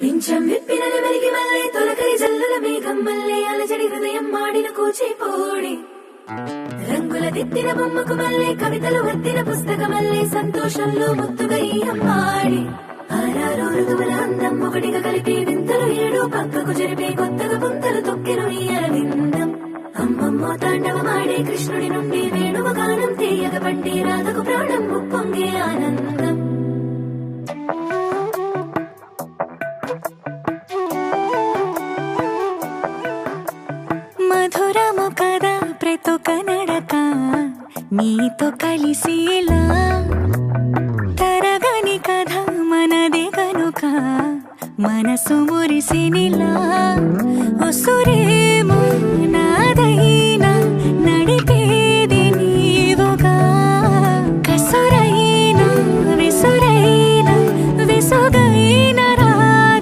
పింఛం విప్పిన నెమలికి మల్లె తొలకరి జల్లుల మేఘం మల్లె అలజడి హృదయం మాడిన కూచిపోడి రంగుల దిద్దిన బొమ్మకు మల్లె కవితలు వద్దిన పుస్తకమల్లె సంతోషంలో ముద్దుగా ఈ అమ్మాడి ఆరారు ఋతువుల అందం ఒకటిగా కలిపి వింతలు ఏడు పక్కకు జరిపే కొత్తగా పుంతలు తొక్కెను ఈ అరవిందం అమ్మమ్మో తాండవమాడే కృష్ణుడి నుండి వేణువ గానం తీయగ పండి రాధకు ప్రాణం ఉప్పొంగే ఆనందం మధురము కదా ప్రతొక నడక నీతో కలిసేలా తరగని కథ మనదే కనుక మనసు మురిసినిలా ఉసురే